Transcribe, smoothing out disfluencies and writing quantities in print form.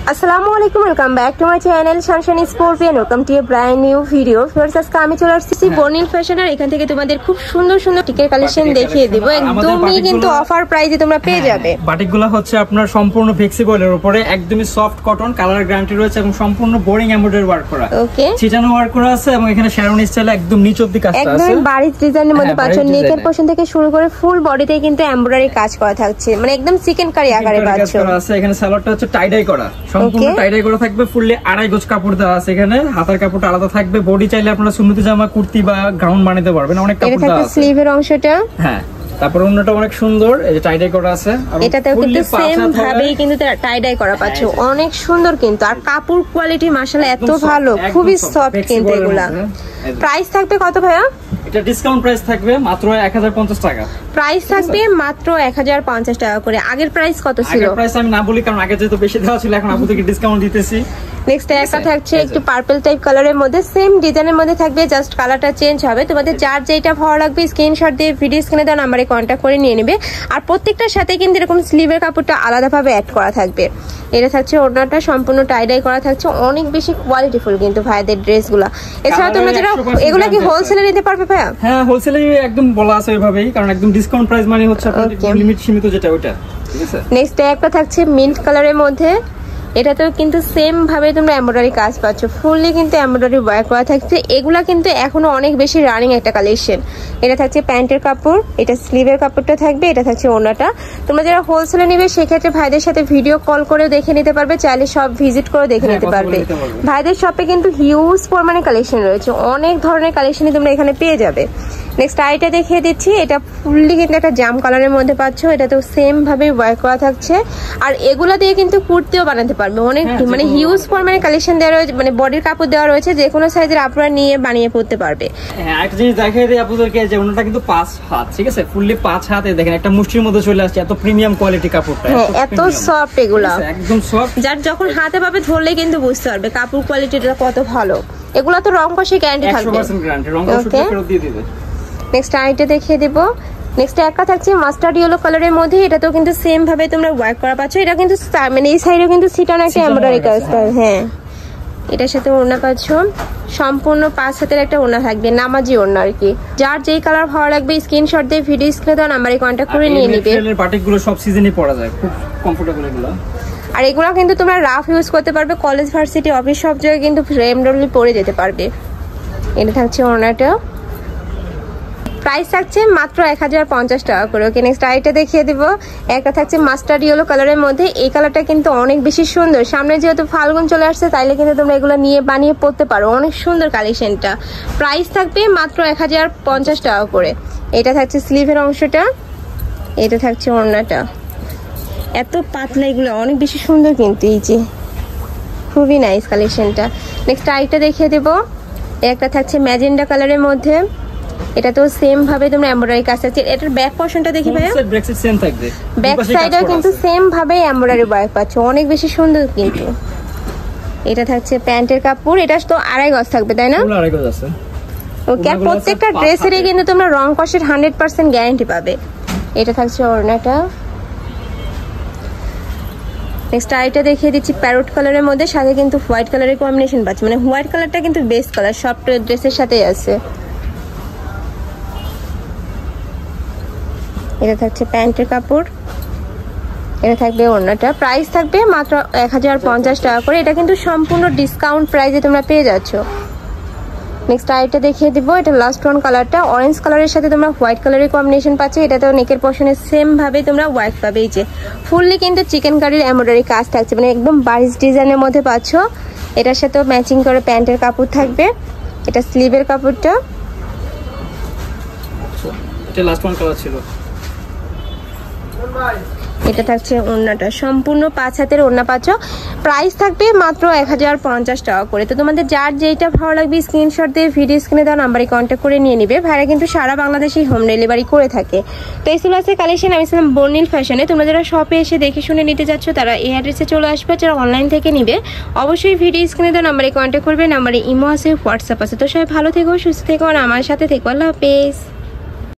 আসসালামু আলাইকুম, welcome back to my channel sunshine scorpion. Welcome to a brand new video. Fierce, আজকে আমি চলে আসছি বর্ণিল ফ্যাশন আর এখান থেকে তোমাদের খুব সুন্দর সুন্দর টিকের কালেকশন দেখিয়ে দিব। একদমই কিন্তু অফার প্রাইসে তোমরা পেয়ে যাবে। বাটিকগুলো হচ্ছে আপনার সম্পূর্ণ ফ্লেক্সিবলের উপরে, একদমই সফট কটন, কালার গ্যারান্টি রয়েছে এবং সম্পূর্ণ বোরিং এমব্রয়ডারি ওয়ার্ক করা। ওকে, চিটানো ওয়ার্ক করা আছে এবং এখানে শেরওয়ানি স্টাইলে একদম নিচ অবধি কাজ আছে। একদম বারিশ ডিজাইনের মধ্যে পাচ্ছ। নেকের পোরশন থেকে শুরু করে ফুল বডিতে কিন্তু এমব্রয়ডারি কাজ করা থাকছে, মানে একদম চিকেন কারি আকারে পাচ্ছ। এখানে সালোয়ারটা হচ্ছে টাই ডাই করা, সম্পূর্ণ টাই ডাই করা থাকবে। ফুললি 2.5 গজ কাপড় দেওয়া আছে। এখানে হাতার কাপড়টা আলাদা থাকবে। বডি চাইলে আপনারা সুন্নতি জামা, কুর্তি বা গাউন বানাতে পারবেন। অনেক কাপড় দেওয়া আছে। স্লিভের অংশটা, হ্যাঁ, তারপর অন্যটা অনেক সুন্দর, এই যে টাই ডাই করা আছে। এটাতেও কিন্তু সেম ভাবেই কিন্তু টাই ডাই করা পাচ্ছ। অনেক সুন্দর কিন্তু, আর কাপড় কোয়ালিটি মাশাআল্লাহ এত ভালো, খুবই সফট কিন্তু এগুলা। প্রাইস থাকবে কত ভাইয়া? এটা ডিসকাউন্ট প্রাইস থাকবে মাত্র 1050 টাকা। প্রাইস থাকবে মাত্র 1050 টাকা করে। আগের প্রাইস কত ছিল? আগের প্রাইস আমি না বলি, কারণ আগে যেহেতু বেশি দেওয়া ছিল, এখন আপু থেকে ডিসকাউন্ট দিতেছি। নেক্সট একটা থাকছে একটু পার্পল টাইপ কালারের মধ্যে, সেম ডিজাইনের মধ্যে থাকবে, জাস্ট কালারটা চেঞ্জ হবে। তোমাদের যার যেটা ভালো লাগবে স্ক্রিনশট দিয়ে ভিডিও স্ক্রিনে দেওয়া নাম্বারে কন্ট্যাক্ট করে নিয়ে নেবে। আর প্রত্যেকটার সাথে কিন্তু এরকম স্লিভের কাপড়টা আলাদাভাবে অ্যাড করা থাকবে। এটা থাকছে ওড়নাটা সম্পূর্ণ টাই ডাই করা থাকছে। অনেক বেশি কোয়ালিটিফুল কিন্তু ভাইদের ড্রেসগুলো। এছাড়া তোমরা যারা এগুলা কি হোলসেলে নিতে পারবে ভাইয়া? হ্যাঁ, হোলসেলে একদম বলা আছে ওইভাবেই, কারণ একদম ডিসকাউন্ট প্রাইস মানে হচ্ছে আপনাদের লিমিট সীমিত যেটা ওটা, ঠিক আছে। নেক্সট একটা থাকছে মিন্ট কালারের মধ্যে। এটাতেও কিন্তু সেম ভাবে তোমরা এমব্রয়ডারি কাজ পাচ্ছ, ফুললি কিন্তু এমব্রয়ডারি ওয়ার্ক করা থাকছে। এগুলা কিন্তু এখনো অনেক বেশি রানিং একটা কালেকশন। এটা থাকছে প্যান্টের কাপড়, এটা স্লিভের কাপড়টা থাকবে, এটা থাকছে ওড়নাটা। তোমরা যারা হোলসেলে নিবে সেক্ষেত্রে ভাইদের সাথে ভিডিও কল করে দেখে নিতে পারবে, চাইলে সব ভিজিট করে দেখে নিতে পারবে। ভাইদের শপে কিন্তু হিউজ পরিমাণে কালেকশন রয়েছে, অনেক ধরনের কালেকশনই তোমরা এখানে পেয়ে যাবে। নেক্সট আইটা দেখিয়ে দিচ্ছি। এটা ফুললি কিন্তু একটা জাম কালারের মধ্যে পাচ্ছ। এটাতেও সেম ভাবে ওয়ার্ক করা থাকছে। আর এগুলা দিয়ে কিন্তু কুর্তিও বানাতে পারবে। অনেক মানে হিউজ পরিমাণে কালেকশন দেওয়া রয়েছে, মানে বডির কাপড় দেওয়া রয়েছে, যে কোনো সাইজের আপনারা নিয়ে বানিয়ে পড়তে পারবে। হ্যাঁ, একটা জিনিস দেখাই দিই আপনাদেরকে, যে ওনাটা কিন্তু 5 হাত, ঠিক আছে, ফুললি 5 হাত। দেখেন একটা মুষ্টির মধ্যে চলে আসছে, এত প্রিমিয়াম কোয়ালিটি কাপড়টা, এত সফট এগুলা, একদম সফট। যার যখন হাতে পাবে ধরলে কিন্তু বুঝতে পারবে কাপড় কোয়ালিটিটা কত ভালো। এগুলা তো রং কষে গ্যারান্টি থাকবে, 100% গ্যারান্টি, রং কষে ফেরত দিয়ে দিবে। নেক্সট আইটা দেখিয়ে দেব। নেক্সট একটা থাকছে মাস্টার্ড ইয়েলো কালারের মধ্যে। এটাতেও কিন্তু সেম ভাবে তোমরা ওয়ার্ক করা পাচ্ছ। এটা কিন্তু মানে এই সাইডেও কিন্তু সিটানো একটা এমব্রয়ডারি কাজ। হ্যাঁ, এটার সাথে ওড়না পাচ্ছ, সম্পূর্ণ 5 হাতের একটা ওড়না থাকবে, নামাজি ওড়না আর কি। যার যেই কালার ভালো লাগবে স্ক্রিনশট দিয়ে ভিডিও স্ক্রিনে দেওয়া নাম্বারে কন্ট্যাক্ট করে নিয়ে নিবে। এই বাটিকগুলো সব সিজনে পরা যায়, খুব কমফোর্টেবল এগুলো। আর এগুলো কিন্তু তোমরা রাফ ইউজ করতে পারবে, কলেজ ভার্সিটি অফিস সব জায়গায় কিন্তু এমব্রয়ডারি পরে যেতে পারবে। এটা থাকছে ওড়নাটা। প্রাইস থাকছে মাত্র 1050 টাকা করে। ওকে, নেক্সট আইটা দেখিয়ে দিব। একটা থাকছে মাস্টার্ড ইয়েলো কালারের মধ্যে। এই কালারটা কিন্তু অনেক বেশি সুন্দর। সামনে যেহেতু ফাল্গুন চলে আসছে, তাইলে কিন্তু তোমরা এগুলো নিয়ে বানিয়ে পড়তে পারো। অনেক সুন্দর কালেকশনটা। প্রাইস থাকবে মাত্র 1050 টাকা করে। এটা থাকছে স্লিভের অংশটা, এটা থাকছে ওড়নাটা। এত পাতলা, এগুলো অনেক বেশি সুন্দর কিন্তু, এই যে খুবই নাইস কালেকশনটা। নেক্সট আইটা দেখিয়ে দেব। একটা থাকছে ম্যাজেন্ডা কালারের মধ্যে। এটা তো সেম ভাবে তোমরা এমব্রয়ডারি কাজ আছে। এটার ব্যাক পোরশনটা দেখি ভাইয়া, ব্যাক সাইড সেম থাকবে, ব্যাক সাইডেও কিন্তু সেম ভাবে এমব্রয়ডারি ওয়ার্ক পাচ্ছ, অনেক বেশি সুন্দর কিন্তু। এটা থাকছে প্যান্টের কাপড়। এটা তো 2.5 গজ থাকবে, তাই না? 2.5 গজ আছে। ওকে, আর প্রত্যেকটা ড্রেসেরই কিন্তু তোমরা রং কষের 100% গ্যারান্টি পাবে। এটা থাকছে ওড়নাটা। নেক্সট আইটা দেখিয়ে দিচ্ছি প্যারট কালারের মধ্যে, সাথে কিন্তু হোয়াইট কালারের কম্বিনেশন পাচ্ছি। মানে হোয়াইট কালারটা কিন্তু বেস্ট কালার, সব ড্রেসের সাথেই আছে। এটা থাকছে প্যান্টের কাপড়, এটা থাকবে ওড়নাটা। প্রাইস থাকবে মাত্র 1050 টাকা করে। এটা কিন্তু সম্পূর্ণ ডিসকাউন্ট প্রাইসে তোমরা পেয়ে যাচ্ছ। নেক্সট আইটা দেখিয়ে দিব। এটা লাস্ট ওয়ান কালারটা, অরেঞ্জ কালারের সাথে তোমরা হোয়াইট কালারের কম্বিনেশন পাচ্ছ। এটাতেও নেকের পোরশনে সেম ভাবে তোমরা ওয়ার্ক পাবে। এই যে ফুললি কিন্তু চিকেন কারির এমব্রয়ডারি কাজ থাকছে, মানে একদম বারিশ ডিজাইনের মধ্যে পাচ্ছ। এটার সাথেও ম্যাচিং করে প্যান্টের কাপড় থাকবে। এটা স্লিভের কাপড়টা। এটা লাস্ট ওয়ান কালার ছিল। এটা থাকছে ওড়নাটা, সম্পূর্ণ 5 হাতের ওড়না পাচ্ছ। প্রাইস থাকবে মাত্র 1050 টাকা করে। তো তোমাদের যার যেটা ভালো লাগবে স্ক্রিনশট দিয়ে ভিডিও স্ক্রিনে দেওয়া নাম্বারে কন্ট্যাক্ট করে নিয়ে নিবে। ভাইরা কিন্তু সারা বাংলাদেশেই হোম ডেলিভারি করে থাকে। তো এই ছিল আছে কালেকশন। আমি ছিলাম বর্ণিল ফ্যাশনে। তোমরা যারা শপে এসে দেখে শুনে নিতে যাচ্ছ তারা এই অ্যাড্রেসে চলে আসবে। যারা অনলাইন থেকে নিবে অবশ্যই ভিডিও স্ক্রিনে দেওয়া নাম্বারে কন্ট্যাক্ট করবে। নাম্বারে ইমো আছে, হোয়াটসঅ্যাপ আছে। তো সবাই ভালো থেকো, সুস্থ থেকো আর আমার সাথে থেকো। আল্লাহ হাফেজ।